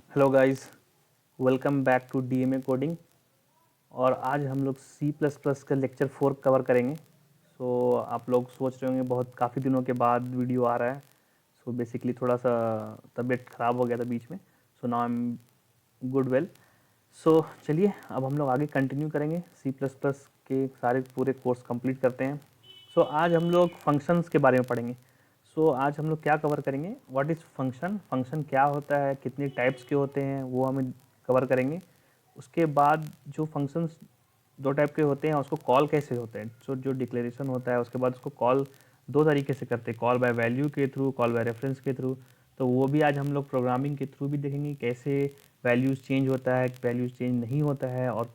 Hello guys, welcome back to DMA coding. और आज हम लोग सी प्लस प्लस का लेक्चर 4 कवर करेंगे। आप लोग सोच रहे होंगे बहुत काफ़ी दिनों के बाद वीडियो आ रहा है। बेसिकली थोड़ा सा तबीयत ख़राब हो गया था बीच में। Now I am good well. चलिए अब हम लोग आगे कंटिन्यू करेंगे, सी प्लस प्लस के सारे पूरे कोर्स कंप्लीट करते हैं। आज हम लोग फंक्शंस के बारे में पढ़ेंगे। आज हम लोग क्या कवर करेंगे, व्हाट इज़ फंक्शन, फंक्शन क्या होता है, कितने टाइप्स के होते हैं वो हमें कवर करेंगे। उसके बाद जो फंक्शंस दो टाइप के होते हैं उसको कॉल कैसे होते हैं, जो डिक्लेरेशन होता है उसके बाद उसको कॉल दो तरीके से करते हैं, कॉल बाय वैल्यू के थ्रू, कॉल बाय रेफरेंस के थ्रू। तो वो भी आज हम लोग प्रोग्रामिंग के थ्रू भी देखेंगे कैसे वैल्यूज़ चेंज होता है, वैल्यूज़ चेंज नहीं होता है। और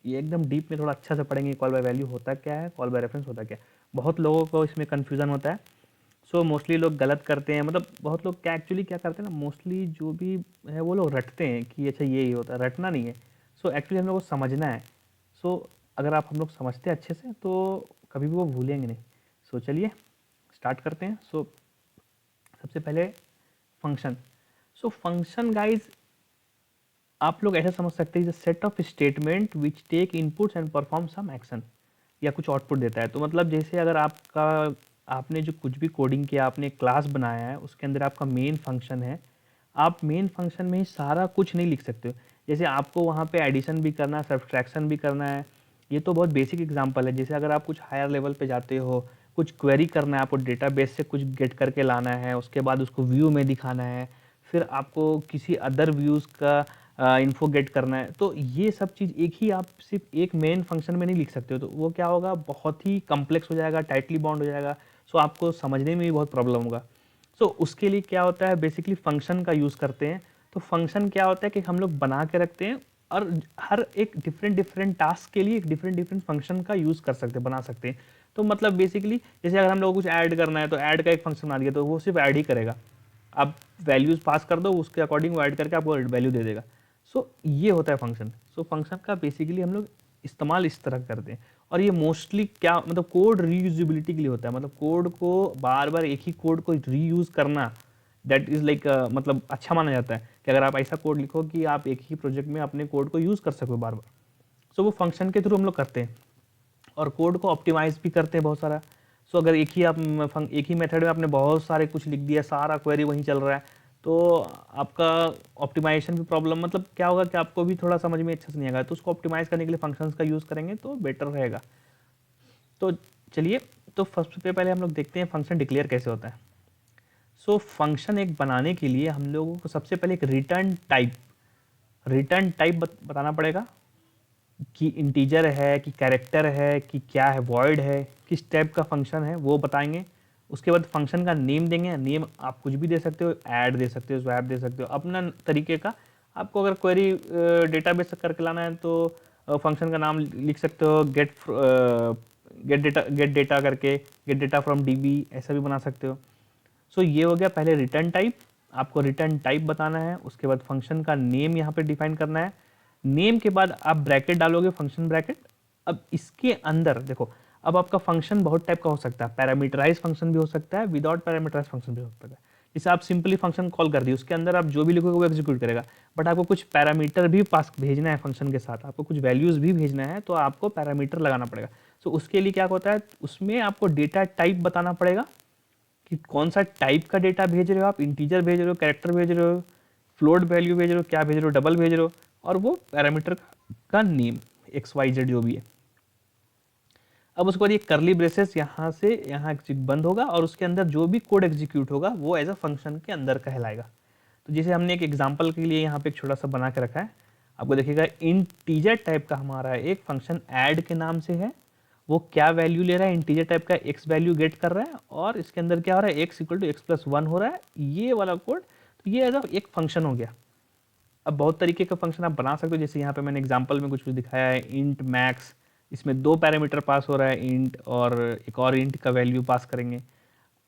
ये एकदम डीप में थोड़ा अच्छा से पढ़ेंगे, कॉल बाय वैल्यू होता क्या है, कॉल बाय रेफरेंस होता क्या है। बहुत लोगों को इसमें कन्फ्यूज़न होता है। मोस्टली लोग गलत करते हैं, मतलब बहुत लोग क्या एक्चुअली क्या करते हैं ना, मोस्टली जो भी है वो लोग रटते हैं कि अच्छा ये ही होता है। रटना नहीं है। एक्चुअली हम लोग को समझना है। अगर आप हम लोग समझते हैं अच्छे से तो कभी भी वो भूलेंगे नहीं। चलिए स्टार्ट करते हैं। सबसे पहले फंक्शन। फंक्शन गाइज आप लोग ऐसा समझ सकते हैं, set of statement which take inputs and perform some action, या कुछ आउटपुट देता है। तो मतलब जैसे अगर आपने जो कुछ भी कोडिंग किया, आपने क्लास बनाया है, उसके अंदर आपका मेन फंक्शन है। आप मेन फंक्शन में ही सारा कुछ नहीं लिख सकते हो। जैसे आपको वहाँ पे एडिशन भी करना है, सब्सट्रैक्शन भी करना है। ये तो बहुत बेसिक एग्जांपल है। जैसे अगर आप कुछ हायर लेवल पे जाते हो, कुछ क्वेरी करना है, आपको डेटाबेस से कुछ गेट करके लाना है, उसके बाद उसको व्यू में दिखाना है, फिर आपको किसी अदर व्यूज़ का इन्फो गेट करना है। तो ये सब चीज़ एक ही आप सिर्फ एक मेन फंक्शन में नहीं लिख सकते हो। तो वो क्या होगा, बहुत ही कम्प्लेक्स हो जाएगा, टाइटली बाउंड हो जाएगा। आपको समझने में भी बहुत प्रॉब्लम होगा। उसके लिए क्या होता है, बेसिकली फंक्शन का यूज़ करते हैं। तो फंक्शन क्या होता है कि हम लोग बना के रखते हैं, और हर एक डिफरेंट डिफरेंट टास्क के लिए एक डिफरेंट डिफरेंट फंक्शन का यूज़ कर सकते हैं, बना सकते हैं। तो मतलब बेसिकली जैसे अगर हम लोग कुछ ऐड करना है तो ऐड का एक फंक्शन बना दिया, तो वो सिर्फ ऐड ही करेगा। आप वैल्यूज़ पास कर दो, उसके अकॉर्डिंग वो ऐड करके आपको वैल्यू दे देगा। ये होता है फंक्शन। फंक्शन का बेसिकली हम लोग इस्तेमाल इस तरह करते हैं। और ये मोस्टली क्या मतलब कोड रीयूजेबिलिटी के लिए होता है। मतलब कोड को बार बार एक ही कोड को रीयूज करना, दैट इज़ लाइक मतलब अच्छा माना जाता है कि अगर आप ऐसा कोड लिखो कि आप एक ही प्रोजेक्ट में अपने कोड को यूज़ कर सको बार बार। वो फंक्शन के थ्रू हम लोग करते हैं। और कोड को ऑप्टिमाइज भी करते हैं बहुत सारा। अगर एक ही मेथड में आपने बहुत सारे कुछ लिख दिया, सारा क्वेरी वहीं चल रहा है, तो आपका ऑप्टिमाइजेशन भी प्रॉब्लम, मतलब क्या होगा कि आपको भी थोड़ा समझ में अच्छे से नहीं आएगा। तो उसको ऑप्टिमाइज करने के लिए फंक्शंस का यूज़ करेंगे तो बेटर रहेगा। तो चलिए, तो सबसे पहले हम लोग देखते हैं फंक्शन डिक्लेयर कैसे होता है। फंक्शन एक बनाने के लिए हम लोगों को सबसे पहले एक रिटर्न टाइप बताना पड़ेगा कि इंटीजर है कि कैरेक्टर है कि क्या है, वॉइड है, किस टाइप का फंक्शन है वो बताएंगे। उसके बाद फंक्शन का नेम देंगे। नेम आप कुछ भी दे सकते हो, ऐड दे सकते हो, स्वैप दे सकते हो, अपना तरीके का। आपको अगर क्वेरी डेटाबेस करके लाना है तो फंक्शन का नाम लिख सकते हो, गेट डेटा करके, गेट डेटा फ्रॉम डीबी, ऐसा भी बना सकते हो। ये हो गया पहले रिटर्न टाइप। आपको रिटर्न टाइप बताना है। उसके बाद फंक्शन का नेम यहाँ पे डिफाइन करना है। नेम के बाद आप ब्रैकेट डालोगे, फंक्शन ब्रैकेट। अब इसके अंदर देखो, अब आपका फंक्शन बहुत टाइप का हो सकता है। पैरामीटराइज फंक्शन भी हो सकता है, विदाउट पैरामीटराइज फंक्शन भी हो सकता है। जैसे आप सिंपली फंक्शन कॉल कर दिए, उसके अंदर आप जो भी लिखोगे वो एग्जीक्यूट करेगा। बट आपको कुछ पैरामीटर भी पास भेजना है फंक्शन के साथ, आपको कुछ वैल्यूज भी भेजना है, तो आपको पैरामीटर लगाना पड़ेगा। उसके लिए क्या होता है, उसमें आपको डेटा टाइप बताना पड़ेगा कि कौन सा टाइप का डेटा भेज रहे हो आप, इंटीजर भेज रहे हो, कैरेक्टर भेज रहे हो, फ्लोट वैल्यू भेज रहे हो, क्या भेज रहे हो, डबल भेज रहे हो, और वो पैरामीटर का नेम एक्स वाई जेड जो भी है। अब उसके बाद ये करली ब्रेसेस यहाँ से यहाँ बंद होगा, और उसके अंदर जो भी कोड एग्जीक्यूट होगा वो एज अ फंक्शन के अंदर कहलाएगा। तो जैसे हमने एक एग्जांपल के लिए यहाँ पे एक छोटा सा बना के रखा है, आपको देखिएगा इंटीजर टाइप का हमारा एक फंक्शन ऐड के नाम से है। वो क्या वैल्यू ले रहा है, इंटीजर टाइप का एक्स वैल्यू गेट कर रहा है, और इसके अंदर क्या हो रहा है, X equal to X plus one हो रहा है, ये वाला कोड। तो ये एज अ एक फंक्शन हो गया। अब बहुत तरीके का फंक्शन आप बना सकते हो। जैसे यहाँ पे मैंने एग्जांपल में कुछ दिखाया है, इंट मैक्स, इसमें दो पैरामीटर पास हो रहा है, इंट और एक और इंट का वैल्यू पास करेंगे।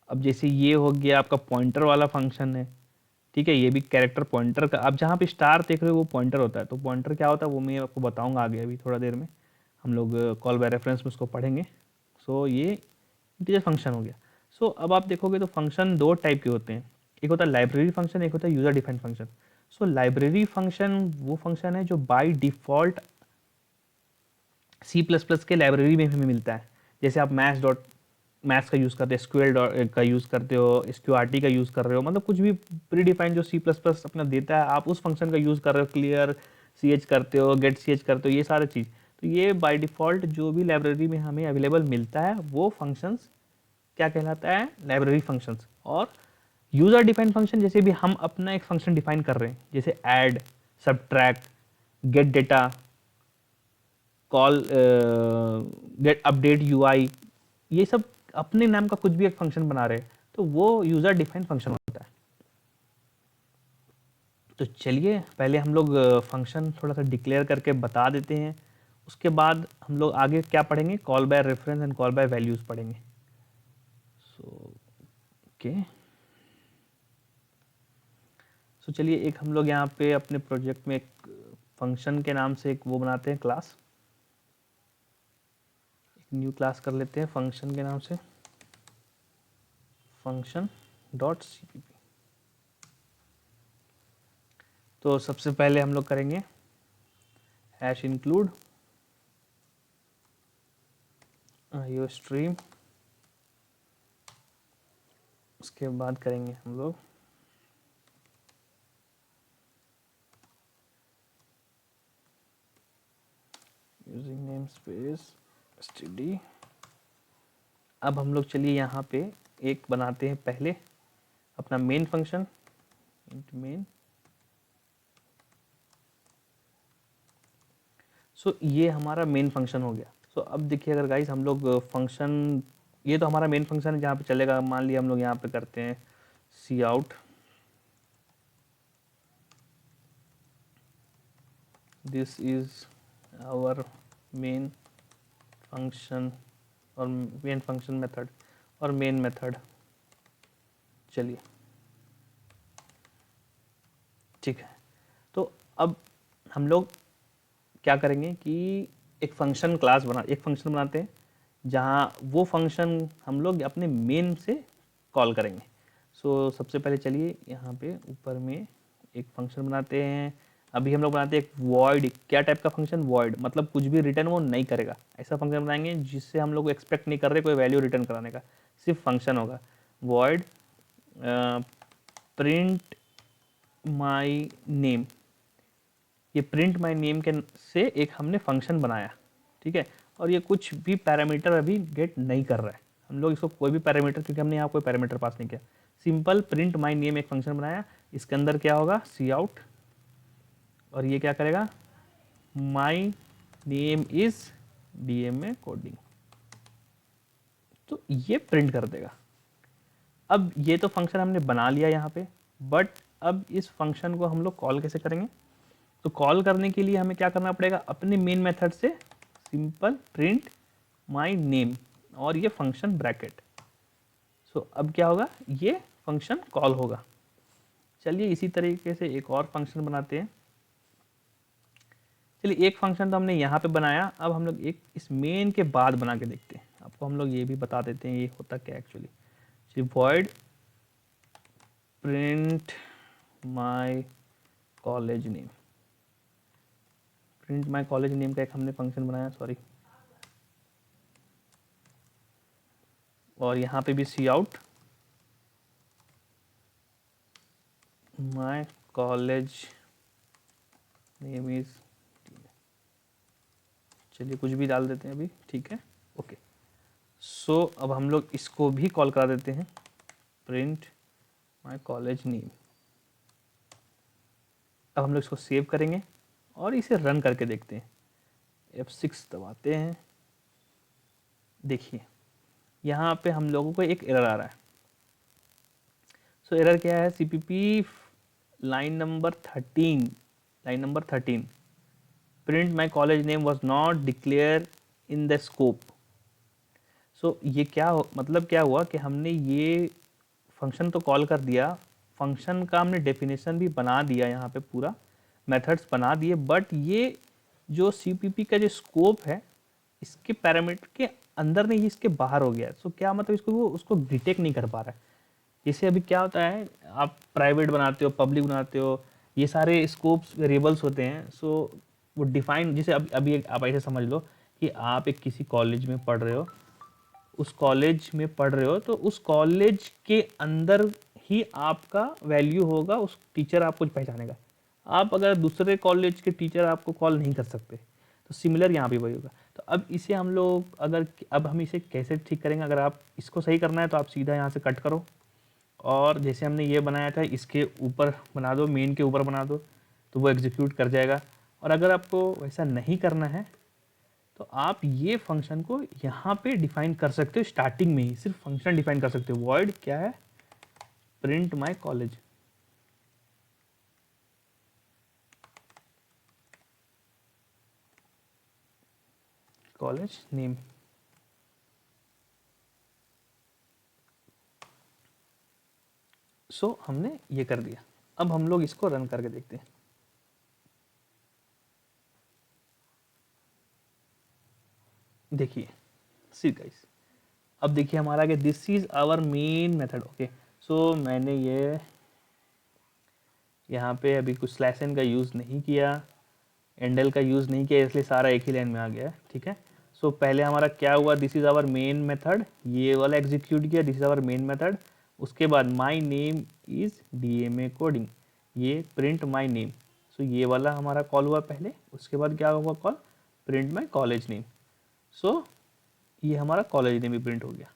अब जैसे ये हो गया आपका पॉइंटर वाला फंक्शन है, ठीक है। ये भी कैरेक्टर पॉइंटर का, आप जहाँ पे स्टार देख रहे हो वो पॉइंटर होता है। तो पॉइंटर क्या होता है वो मैं आपको बताऊंगा आगे, अभी थोड़ा देर में हम लोग कॉल बाय रेफरेंस में उसको पढ़ेंगे। ये इंटीजर फंक्शन हो गया। अब आप देखोगे तो फंक्शन दो टाइप के होते हैं, एक होता है लाइब्रेरी फंक्शन, एक होता है यूजर डिफाइंड फंक्शन। सो लाइब्रेरी फंक्शन वो फंक्शन है जो बाय डिफ़ॉल्ट C++ के लाइब्रेरी में हमें मिलता है। जैसे आप मैथ्स का यूज़ करते हो, SQL का यूज़ करते हो, SQRT का यूज़ कर रहे हो, मतलब कुछ भी प्री डिफाइंड जो C++ अपना देता है आप उस फंक्शन का यूज़ कर रहे हो, क्लियर ch करते हो, गेट ch करते हो, ये सारे चीज़। तो ये बाय डिफ़ॉल्ट जो भी लाइब्रेरी में हमें अवेलेबल मिलता है वो फंक्शंस क्या कहलाता है, लाइब्रेरी फंक्शंस। और यूज़र डिफाइंड फंक्शन जैसे भी हम अपना एक फंक्शन डिफाइन कर रहे हैं, जैसे add, subtract, gate data, call, gate update UI, ये सब अपने नाम का कुछ भी एक फंक्शन बना रहे हैं तो वो यूजर डिफाइंड फंक्शन होता है। तो चलिए पहले हम लोग फंक्शन थोड़ा सा डिक्लेयर करके बता देते हैं, उसके बाद हम लोग आगे क्या पढ़ेंगे, call by reference and call by values पढ़ेंगे। सो चलिए एक हम लोग यहाँ पे अपने प्रोजेक्ट में एक फंक्शन के नाम से एक वो बनाते हैं क्लास, एक न्यू क्लास कर लेते हैं फंक्शन के नाम से, फंक्शन डॉट cpp। तो सबसे पहले हम लोग करेंगे हैश इंक्लूड IO स्ट्रीम, उसके बाद करेंगे हम लोग यूजिंग नेम स्पेस std। अब हम लोग चलिए यहाँ पे एक बनाते हैं पहले अपना मेन फंक्शन, मेन। सो ये हमारा मेन फंक्शन हो गया। सो अब देखिए अगर गाइस हम लोग फंक्शन, ये तो हमारा मेन फंक्शन है जहाँ पे चलेगा, मान लिया हम लोग यहाँ पे करते हैं cout, this is our main function और मेन फंक्शन मेथड और मेन मेथड। चलिए ठीक है, तो अब हम लोग क्या करेंगे कि एक फंक्शन क्लास एक फंक्शन बनाते हैं जहाँ वो फंक्शन हम लोग अपने मेन से कॉल करेंगे। सो सबसे पहले चलिए यहाँ पे ऊपर में एक फंक्शन बनाते हैं। अभी हम लोग बनाते हैं एक वॉइड, क्या टाइप का फंक्शन, वॉइड मतलब कुछ भी रिटर्न वो नहीं करेगा, ऐसा फंक्शन बनाएंगे जिससे हम लोग एक्सपेक्ट नहीं कर रहे कोई वैल्यू रिटर्न कराने का, सिर्फ फंक्शन होगा। वॉइड प्रिंट माई नेम, ये प्रिंट माई नेम के से एक हमने फंक्शन बनाया, ठीक है। और ये कुछ भी पैरामीटर अभी गेट नहीं कर रहा है, हम लोग इसको कोई भी पैरामीटर, क्योंकि हमने यहाँ कोई पैरामीटर पास नहीं किया, सिंपल प्रिंट माई नेम एक फंक्शन बनाया। इसके अंदर क्या होगा, सी आउट, और ये क्या करेगा, my name is DMA coding, तो ये प्रिंट कर देगा। अब ये तो फंक्शन हमने बना लिया यहाँ पे, बट अब इस फंक्शन को हम लोग कॉल कैसे करेंगे। तो कॉल करने के लिए हमें क्या करना पड़ेगा, अपने मेन मेथड से सिंपल प्रिंट माई नेम और ये फंक्शन ब्रैकेट। सो अब क्या होगा, ये फंक्शन कॉल होगा। चलिए इसी तरीके से एक और फंक्शन बनाते हैं। चलिए एक फंक्शन तो हमने यहाँ पे बनाया, अब हम लोग एक इस मेन के बाद बना के देखते हैं। आपको हम लोग ये भी बता देते हैं ये होता क्या एक्चुअली। चलिए void print my college name, print my college name का एक हमने फंक्शन बनाया, सॉरी, और यहाँ पे भी cout my college name is, चलिए कुछ भी डाल देते हैं अभी, ठीक है, ओके। सो अब हम लोग इसको भी कॉल करा देते हैं, प्रिंट माई कॉलेज नेम। अब हम लोग इसको सेव करेंगे और इसे रन करके देखते हैं। F6 दबाते हैं, देखिए यहाँ पे हम लोगों को एक एरर आ रहा है। सो एरर क्या है, CPP line number 13, print my college name was not declare in the scope. So ये क्या मतलब क्या हुआ कि हमने ये फंक्शन तो कॉल कर दिया, फंक्शन का हमने डेफिनेशन भी बना दिया, यहाँ पे पूरा मेथड्स बना दिए, बट ये जो CPP का जो स्कोप है इसके पैरामीटर के अंदर नहीं, इसके बाहर हो गया। सो क्या मतलब इसको वो उसको डिटेक्ट नहीं कर पा रहा है। जैसे अभी क्या होता है, आप प्राइवेट बनाते हो, पब्लिक बनाते हो, ये सारे स्कोप्स वेरिएबल्स होते हैं। सो वो डिफाइन, जैसे अभी आप ऐसे समझ लो कि आप एक किसी कॉलेज में पढ़ रहे हो, उस कॉलेज में पढ़ रहे हो तो उस कॉलेज के अंदर ही आपका वैल्यू होगा, उस टीचर आपको पहचानेगा। आप अगर दूसरे कॉलेज के टीचर आपको कॉल नहीं कर सकते, तो सिमिलर यहाँ भी वही होगा। तो अब इसे हम लोग अब हम इसे कैसे ठीक करेंगे? अगर आप इसको सही करना है तो आप सीधा यहाँ से कट करो, और जैसे हमने ये बनाया था इसके ऊपर बना दो, मेन के ऊपर बना दो, तो वो एग्जीक्यूट कर जाएगा। और अगर आपको वैसा नहीं करना है तो आप ये फंक्शन को यहाँ पे डिफाइन कर सकते हो, स्टार्टिंग में ही सिर्फ फंक्शन डिफाइन कर सकते हो। वॉइड क्या है? Print my college. College name. So हमने ये कर दिया। अब हम लोग इसको रन करके देखते हैं। देखिए, सी गाइस, अब देखिए हमारा कि this is our main method. Okay, so मैंने ये यहाँ पे अभी कुछ स्लैश एन का यूज़ नहीं किया, एंडल का यूज़ नहीं किया, इसलिए सारा एक ही लाइन में आ गया है। ठीक है, सो पहले हमारा क्या हुआ? This is our main method, ये वाला एग्जीक्यूट किया, this is our main method. उसके बाद my name is DMA coding, ये प्रिंट माई नेम। सो ये वाला हमारा कॉल हुआ पहले। उसके बाद क्या हुआ call? Print my college name. So ये हमारा कॉलेज नेम भी प्रिंट हो गया।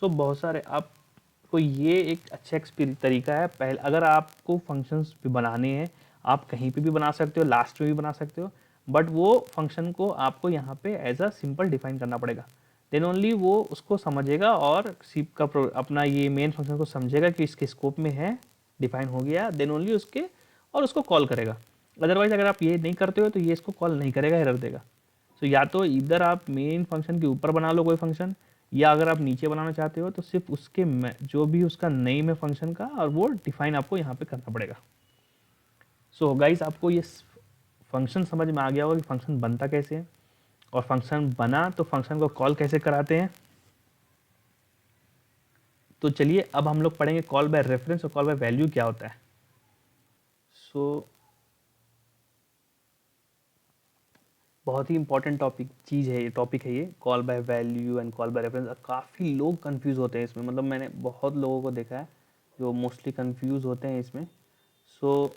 सो बहुत सारे आपको ये एक अच्छा तरीका है। पहले अगर आपको फंक्शंस भी बनाने हैं, आप कहीं पे भी बना सकते हो, लास्ट में भी बना सकते हो, बट वो फंक्शन को आपको यहाँ पे एज अ सिंपल डिफाइन करना पड़ेगा। देन ओनली वो उसको समझेगा और सी का अपना ये मेन फंक्शन को समझेगा कि इसके स्कोप में है, डिफाइन हो गया, देन ओनली उसके और उसको कॉल करेगा। अदरवाइज अगर आप ये नहीं करते हो तो ये इसको कॉल नहीं करेगा, एरर देगा। तो या तो इधर आप मेन फंक्शन के ऊपर बना लो कोई फंक्शन, या अगर आप नीचे बनाना चाहते हो तो सिर्फ उसके जो भी उसका नेम है फंक्शन का, और वो डिफाइन आपको यहाँ पे करना पड़ेगा। सो गाइस, आपको ये फंक्शन समझ में आ गया होगा कि फंक्शन बनता कैसे है, और फंक्शन बना तो फंक्शन को कॉल कैसे कराते हैं। तो चलिए अब हम लोग पढ़ेंगे कॉल बाय रेफरेंस और कॉल बाय वैल्यू क्या होता है। सो बहुत ही इंपॉर्टेंट चीज़ है, ये टॉपिक है, ये call by value and call by reference. काफ़ी लोग कंफ्यूज होते हैं इसमें, मतलब मैंने बहुत लोगों को देखा है जो मोस्टली कंफ्यूज होते हैं इसमें। सो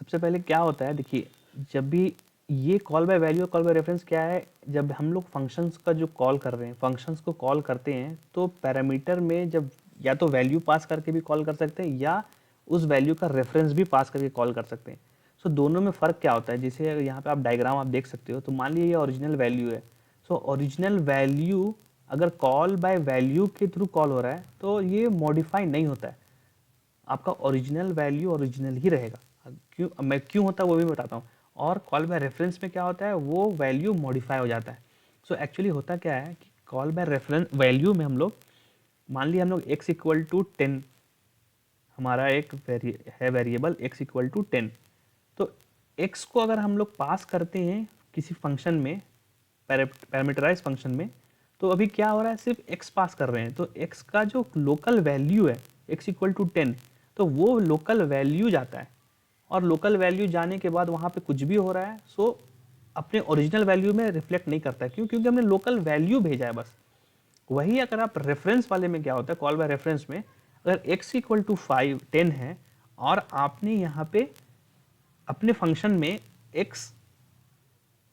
सबसे पहले क्या होता है, देखिए, जब भी ये कॉल बाय वैल्यू और कॉल बाय रेफरेंस क्या है, जब हम लोग फंक्शंस का जो कॉल कर रहे हैं, फंक्शंस को कॉल करते हैं, तो पैरामीटर में जब या तो वैल्यू पास करके भी कॉल कर सकते हैं, या उस वैल्यू का रेफरेंस भी पास करके कॉल कर सकते हैं। सो दोनों में फ़र्क क्या होता है? जैसे यहाँ पे आप डायग्राम आप देख सकते हो, तो मान लीजिए ये ओरिजिनल वैल्यू है। सो ओरिजिनल वैल्यू अगर कॉल बाय वैल्यू के थ्रू कॉल हो रहा है तो ये मॉडिफाई नहीं होता है, आपका ओरिजिनल वैल्यू ओरिजिनल ही रहेगा। क्यों होता है वो भी बताता हूँ। और कॉल बाय रेफरेंस में क्या होता है, वो वैल्यू मॉडिफाई हो जाता है। सो एक्चुअली होता क्या है कि कॉल बाय रेफरेंस वैल्यू में हम लोग, मान लिया हम लोग x इक्वल टू 10, हमारा एक वेरिएबल x इक्वल टू 10, तो x को अगर हम लोग पास करते हैं किसी फंक्शन में, पैरामीटराइज फंक्शन में, तो अभी क्या हो रहा है, सिर्फ x पास कर रहे हैं, तो x का जो लोकल वैल्यू है x इक्वल टू 10, तो वो लोकल वैल्यू जाता है, और लोकल वैल्यू जाने के बाद वहाँ पे कुछ भी हो रहा है सो अपने ओरिजिनल वैल्यू में रिफ्लेक्ट नहीं करता है। क्यों? क्योंकि हमने लोकल वैल्यू भेजा है बस। वही अगर आप रेफरेंस वाले में क्या होता है, कॉल बाय रेफरेंस में, अगर x इक्वल टू 10 है और आपने यहाँ पे अपने फंक्शन में x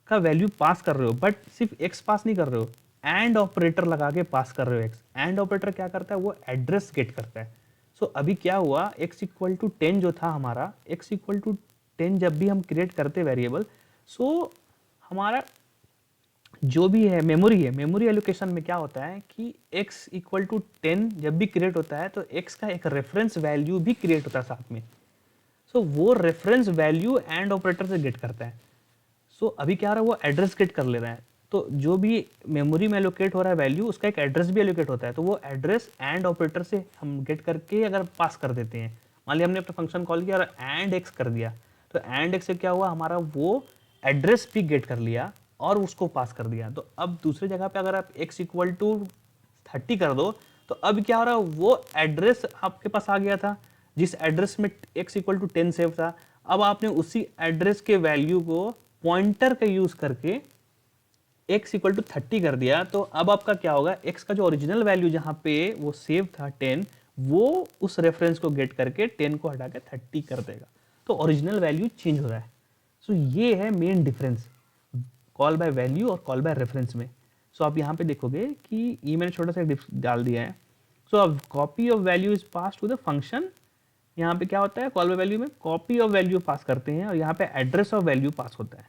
का वैल्यू पास कर रहे हो, बट सिर्फ x पास नहीं कर रहे हो, एंड ऑपरेटर लगा के पास कर रहे हो x। एंड ऑपरेटर क्या करता है, वो एड्रेस गेट करता है। सो अभी क्या हुआ, x इक्वल टू 10 जो था हमारा, x इक्वल टू 10 जब भी हम क्रिएट करते वेरिएबल, सो हमारा जो भी है मेमोरी है, मेमोरी एलोकेशन में क्या होता है कि x इक्वल टू 10 जब भी क्रिएट होता है तो x का एक रेफरेंस वैल्यू भी क्रिएट होता है साथ में। सो वो रेफरेंस वैल्यू एंड ऑपरेटर से गेट करता है। सो अभी क्या हो रहा है, वो एड्रेस गेट कर ले रहा है, तो जो भी मेमोरी में एलोकेट हो रहा है वैल्यू, उसका एक एड्रेस भी एलोकेट होता है, तो वो एड्रेस एंड ऑपरेटर से हम गेट करके अगर पास कर देते हैं, मान लिया हमने अपना फंक्शन कॉल किया और एंड एक्स कर दिया, तो एंड एक्स से क्या हुआ, हमारा वो एड्रेस भी गेट कर लिया और उसको पास कर दिया। तो अब दूसरी जगह पे अगर आप x इक्वल टू 30 कर दो, तो अब क्या हो रहा है, वो एड्रेस आपके पास आ गया था, जिस एड्रेस में x इक्वल टू 10 सेव था, अब आपने उसी एड्रेस के वैल्यू को पॉइंटर का यूज करके x इक्वल टू 30 कर दिया। तो अब आपका क्या होगा, x का जो ओरिजिनल वैल्यू जहां पे वो सेव था 10, वो उस रेफरेंस को गेट करके 10 को हटा के 30 कर देगा। तो ओरिजिनल वैल्यू चेंज हो रहा है। सो ये है main difference call by value और कॉल बाय रेफरेंस में। सो आप यहाँ पे देखोगे कि ये मैंने छोटा सा डाल दिया है। सो अब copy of value is pass to the function. यहाँ पे क्या होता है, कॉल बाय वैल्यू में कॉपी ऑफ वैल्यू पास करते हैं और यहाँ पे एड्रेस ऑफ वैल्यू पास होता है।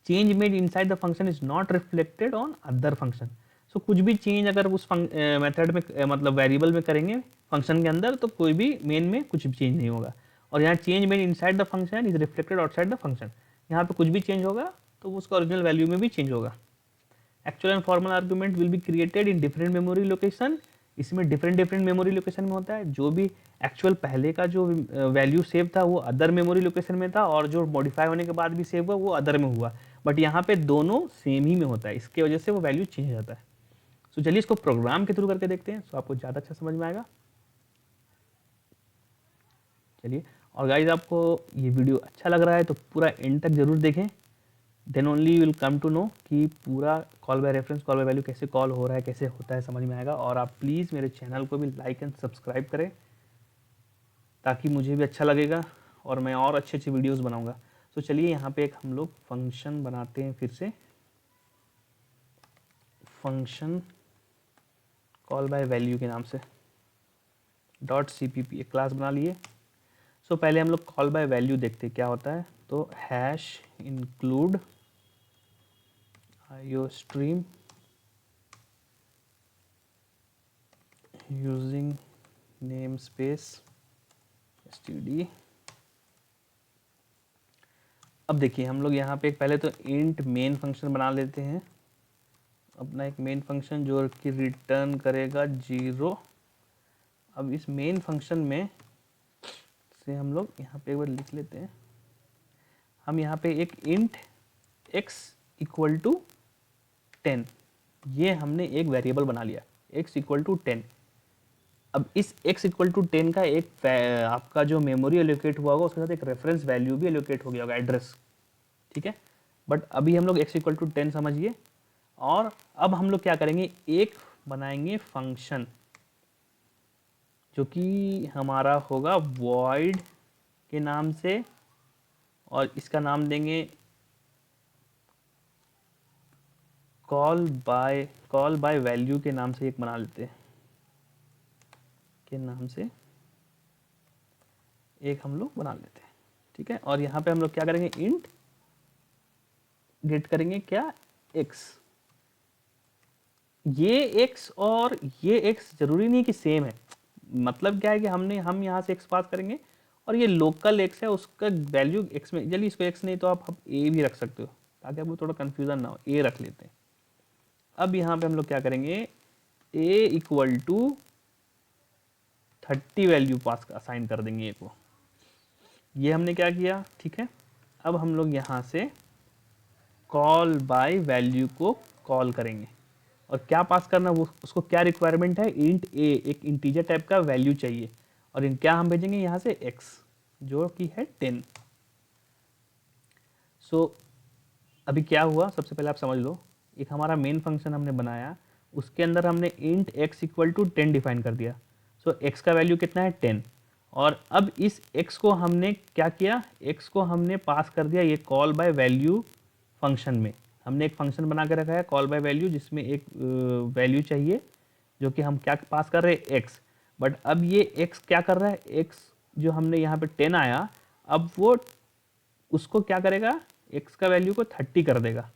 Change made inside the function is not reflected on other function. So कुछ भी चेंज अगर उस मेथड में मतलब वेरिएबल में करेंगे फंक्शन के अंदर, तो कोई भी मेन में कुछ भी चेंज नहीं होगा। और यहाँ change made inside the function is reflected outside the function, यहाँ पे कुछ भी चेंज होगा तो उसका ओरिजिनल वैल्यू में भी चेंज होगा। Actual and formal argument will be created in different memory location. इसमें डिफरेंट मेमोरी लोकेशन में होता है। जो भी एक्चुअल पहले का जो वैल्यू सेव था वो अदर मेमोरी लोकेशन में था, और जो मॉडिफाई होने के बाद भी सेव हुआ वो अदर में हुआ। बट यहाँ पे दोनों सेम ही में होता है, इसके वजह से वो वैल्यू चेंज हो जाता है। सो चलिए इसको प्रोग्राम के थ्रू करके देखते हैं, सो आपको ज़्यादा अच्छा समझ में आएगा। चलिए, और गाइज आपको ये वीडियो अच्छा लग रहा है तो पूरा एंड तक जरूर देखें, then only you will come to know कि पूरा call by reference call by value कैसे कॉल हो रहा है, कैसे होता है, समझ में आएगा। और आप प्लीज़ मेरे चैनल को भी लाइक एंड सब्सक्राइब करें ताकि मुझे भी अच्छा लगेगा और मैं और अच्छे अच्छे वीडियोस बनाऊंगा। तो चलिए यहाँ पे एक हम लोग फंक्शन बनाते हैं, फिर से फंक्शन कॉल बाय वैल्यू के नाम से .cpp एक क्लास बना लिए। सो पहले हम लोग कॉल बाय वैल्यू देखते क्या होता है। तो hash include iostream using namespace std। अब देखिए हम लोग यहाँ पे पहले तो इंट मेन फंक्शन बना लेते हैं, अपना एक मेन फंक्शन जो कि रिटर्न करेगा 0। अब इस मेन फंक्शन में से हम लोग यहाँ पे एक बार लिख लेते हैं, हम यहाँ पे एक इंट x इक्वल टू 10, ये हमने एक वेरिएबल बना लिया x इक्वल टू 10। अब इस x इक्वल टू 10 का एक आपका जो मेमोरी एलोकेट हुआ होगा उसके साथ एक रेफरेंस वैल्यू भी एलोकेट हो गया होगा, एड्रेस, ठीक है। बट अभी हम लोग x इक्वल टू 10 समझिए, और अब हम लोग क्या करेंगे, एक बनाएंगे फंक्शन जो कि हमारा होगा void के नाम से, और इसका नाम देंगे कॉल बाय वैल्यू के नाम से एक बना लेते हैं, के नाम से एक हम लोग बना लेते हैं, ठीक है। और यहाँ पे हम लोग क्या करेंगे, इंट गेट करेंगे क्या, x। ये x और ये x जरूरी नहीं कि सेम है, मतलब क्या है कि हम यहाँ से x पास करेंगे और ये लोकल x है, उसका वैल्यू x में, चलिए इसको x नहीं तो आप a भी रख सकते हो ताकि आपको थोड़ा कंफ्यूजन ना हो, a रख लेते हैं। अब यहाँ पे हम लोग क्या करेंगे, a equal to 30 value pass assign कर देंगे a को, ये हमने क्या किया, ठीक है। अब हम लोग यहाँ से कॉल बाय वैल्यू को कॉल करेंगे, और क्या पास करना, वो उसको क्या रिक्वायरमेंट है, इंट a, एक इंटीजर टाइप का वैल्यू चाहिए, और इन क्या हम भेजेंगे यहाँ से x जो कि है 10। सो अभी क्या हुआ, सबसे पहले आप समझ लो, एक हमारा मेन फंक्शन हमने बनाया, उसके अंदर हमने int x equal to 10 define कर दिया। सो x का वैल्यू कितना है 10, और अब इस x को हमने क्या किया, x को हमने पास कर दिया ये कॉल बाय वैल्यू फंक्शन में। हमने एक फंक्शन बना के रखा है कॉल बाय वैल्यू, जिसमें एक वैल्यू चाहिए जो कि हम क्या पास कर रहे हैं, x। बट अब ये x क्या कर रहा है, x जो हमने यहाँ पे 10 आया, अब वो उसको क्या करेगा, x का वैल्यू को 30 कर देगा,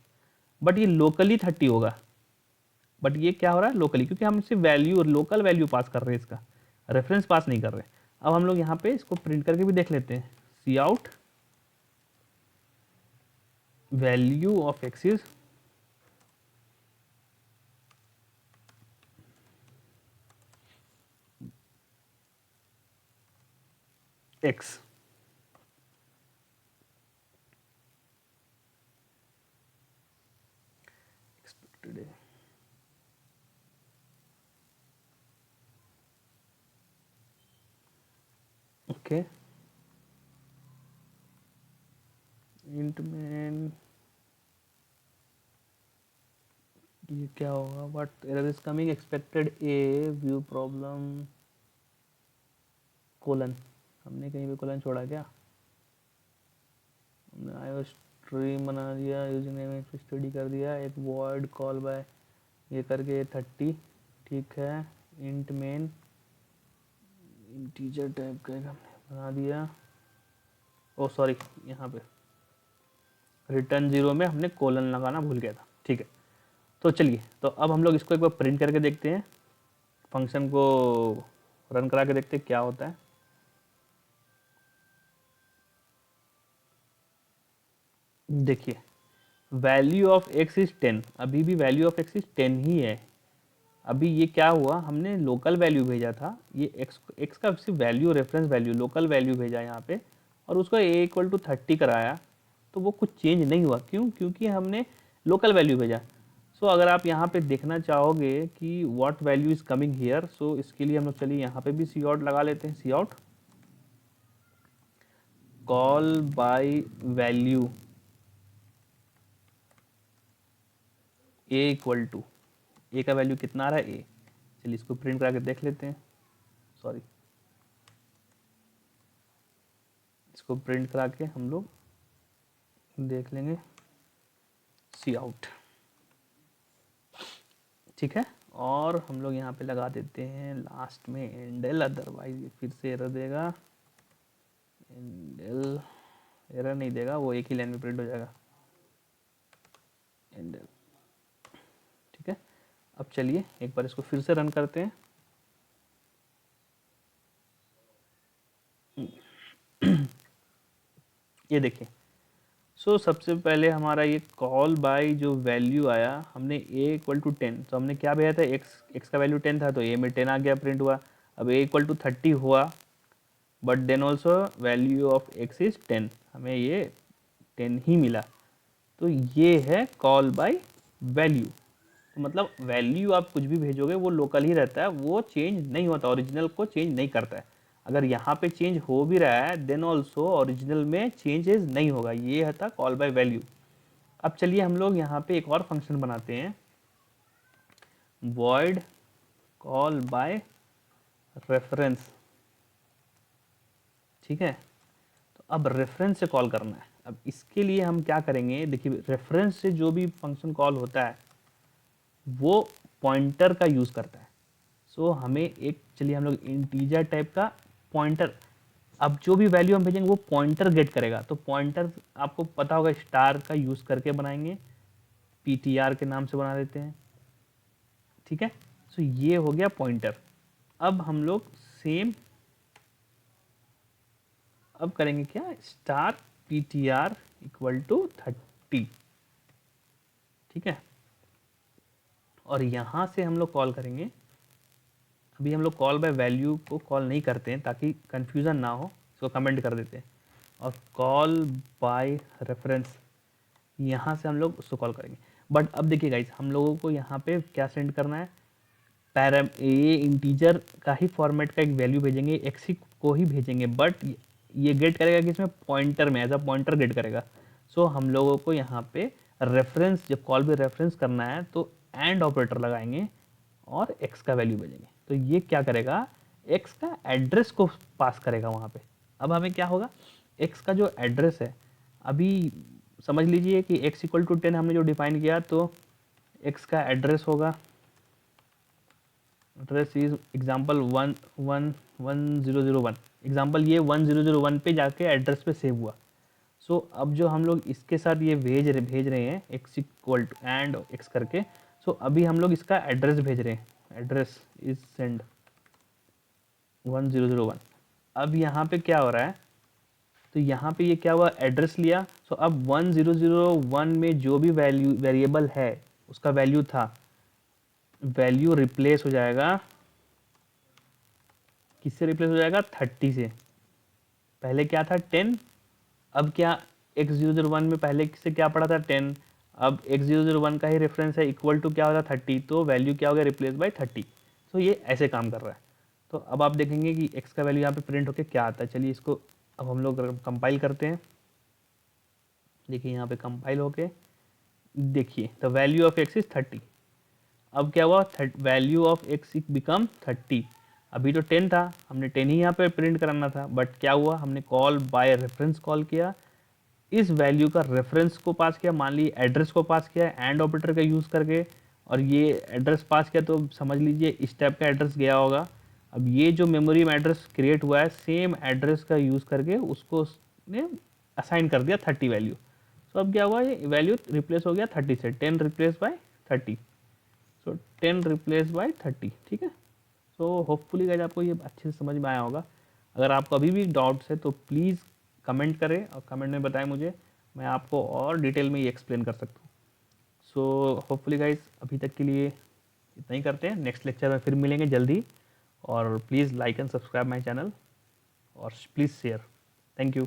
बट ये लोकली 30 होगा। बट ये क्या हो रहा है, लोकली, क्योंकि हम सिर्फ वैल्यू, लोकल वैल्यू पास कर रहे हैं, इसका रेफरेंस पास नहीं कर रहे। अब हम लोग यहाँ पे इसको प्रिंट करके भी देख लेते हैं, cout value of x is x। Expected है, देखें, इंट में ये क्या होगा, what error is coming, expected a view problem colon, हमने कहीं पे कोलन छोड़ा क्या, हमने आयो स्ट्रीम बना दिया, यूजर नेम स्टडी कर दिया, एक वॉइड कॉल बाय ये करके 30, ठीक है, इंट मेन इंटीजर टाइप का हमने बना दिया, ओ सॉरी यहाँ पे रिटर्न 0 में हमने कोलन लगाना भूल गया था, ठीक है। तो चलिए, तो अब हम लोग इसको एक बार प्रिंट करके देखते हैं, फंक्शन को रन करा के देखते हैं क्या होता है। देखिए वैल्यू ऑफ x इज 10, अभी भी वैल्यू ऑफ x इज 10 ही है। अभी ये क्या हुआ, हमने लोकल वैल्यू भेजा था, ये x का सिर्फ value, reference value, local value भेजा यहाँ पे, और उसको a = 30 कराया, तो वो कुछ चेंज नहीं हुआ। क्यों? क्योंकि हमने लोकल वैल्यू भेजा। सो अगर आप यहाँ पे देखना चाहोगे कि what value is coming here, so इसके लिए हम लोग चलिए यहाँ पे भी सी आउट लगा लेते हैं, cout call by value a = a का वैल्यू कितना आ रहा है a, चलिए इसको प्रिंट करा के देख लेते हैं, सॉरी इसको प्रिंट करा के हम लोग देख लेंगे, सी आउट, ठीक है। और हम लोग यहाँ पे लगा देते हैं लास्ट में एंडल, अदरवाइज ये फिर से एरर देगा, एंडल एरर नहीं देगा, वो एक ही लाइन में प्रिंट हो जाएगा, एंडल, ठीक है। अब चलिए एक बार इसको फिर से रन करते हैं, ये देखिए। सो सबसे पहले हमारा ये कॉल बाय जो वैल्यू आया, हमने a = 10, तो हमने क्या भेजा था, x का वैल्यू 10 था, तो a में 10 आ गया, प्रिंट हुआ। अब a = 30 हुआ, but then also value of x is 10, हमें ये 10 ही मिला, तो ये है कॉल बाय वैल्यू। तो मतलब वैल्यू आप कुछ भी भेजोगे वो लोकल ही रहता है, वो चेंज नहीं होता, ओरिजिनल को चेंज नहीं करता है। अगर यहाँ पे चेंज हो भी रहा है देन ऑल्सो ओरिजिनल में चेंजेस नहीं होगा, ये था कॉल बाय वैल्यू। अब चलिए हम लोग यहाँ पे एक और फंक्शन बनाते हैं, void कॉल बाय रेफरेंस, ठीक है। तो अब रेफरेंस से कॉल करना है। अब इसके लिए हम क्या करेंगे, देखिए रेफरेंस से जो भी फंक्शन कॉल होता है वो पॉइंटर का यूज़ करता है। सो हमें एक, चलिए हम लोग इंटीजर टाइप का पॉइंटर, अब जो भी वैल्यू हम भेजेंगे वो पॉइंटर गेट करेगा। तो पॉइंटर आपको पता होगा स्टार का यूज़ करके बनाएंगे, ptr के नाम से बना देते हैं, ठीक है। सो ये हो गया पॉइंटर। अब हम लोग सेम अब करेंगे क्या, स्टार ptr = 30, ठीक है। और यहाँ से हम लोग कॉल करेंगे, अभी हम लोग कॉल बाय वैल्यू को कॉल नहीं करते हैं ताकि कन्फ्यूज़न ना हो, इसको कमेंट कर देते हैं, और कॉल बाय रेफरेंस यहाँ से हम लोग उसको कॉल करेंगे। बट अब देखिए गाइस, हम लोगों को यहाँ पे क्या सेंड करना है, पैराम ये इंटीजर का ही फॉर्मेट का एक वैल्यू भेजेंगे, एक्स को ही भेजेंगे, बट ये गेट करेगा कि इसमें पॉइंटर में एज अ पॉइंटर गेट करेगा। सो हम लोगों को यहाँ पे रेफरेंस, जब कॉल बाय रेफरेंस करना है तो एंड ऑपरेटर लगाएंगे और एक्स का वैल्यू भेजेंगे। तो ये क्या करेगा, एक्स का एड्रेस को पास करेगा वहाँ पे। अब हमें क्या होगा, एक्स का जो एड्रेस है, अभी समझ लीजिए कि x = 10 हमने जो डिफाइन किया, तो x का एड्रेस होगा, एड्रेस इज एग्जाम्पल 11001, एग्जाम्पल ये 1001 पे जाके एड्रेस पे सेव हुआ। सो अब जो हम लोग इसके साथ ये भेज रहे हैं x = एंड x करके, सो अभी हम लोग इसका एड्रेस भेज रहे हैं, एड्रेस इज सेंड 1001। अब यहाँ पे क्या हो रहा है, तो यहाँ पे ये क्या हुआ, एड्रेस लिया। सो अब 1001 में जो भी वैल्यू वेरिएबल है उसका वैल्यू था, वैल्यू रिप्लेस हो जाएगा, किससे रिप्लेस हो जाएगा, 30 से। पहले क्या था 10, अब क्या x001 में पहले से क्या पड़ा था 10, अब x001 का ही रेफरेंस है, इक्वल टू क्या होगा 30, तो वैल्यू क्या हो गया, रिप्लेस बाय 30। तो ये ऐसे काम कर रहा है। तो अब आप देखेंगे कि x का वैल्यू यहाँ पे प्रिंट होके क्या आता है। चलिए इसको अब हम लोग कंपाइल करते हैं। देखिए यहाँ पे कंपाइल होके देखिए the value of x is 30। अब क्या हुआ, वैल्यू ऑफ x बिकम 30। अभी तो 10 था, हमने 10 ही यहाँ पे प्रिंट कराना था, बट क्या हुआ, हमने कॉल बाय रेफरेंस कॉल किया, इस वैल्यू का रेफरेंस को पास किया, मान लीजिए एड्रेस को पास किया एंड ऑपरेटर का यूज़ करके, और ये एड्रेस पास किया तो समझ लीजिए इस टाइप का एड्रेस गया होगा। अब ये जो मेमोरी में एड्रेस क्रिएट हुआ है सेम एड्रेस का यूज़ करके उसको उसने असाइन कर दिया 30 वैल्यू। सो अब क्या हुआ, ये वैल्यू रिप्लेस हो गया 30 से, 10 replace by 30। So 10 replace by 30, ठीक है। सो होपफुली गाइज आपको ये अच्छे से समझ में आया होगा। अगर आपको अभी भी डाउट्स है तो प्लीज़ कमेंट करें और कमेंट में बताएं मुझे, मैं आपको और डिटेल में ये एक्सप्लेन कर सकता हूँ। सो होपफुली गाइज अभी तक के लिए इतना ही करते हैं, नेक्स्ट लेक्चर में फिर मिलेंगे जल्दी। और please like and subscribe my channel और प्लीज़ शेयर। Thank you.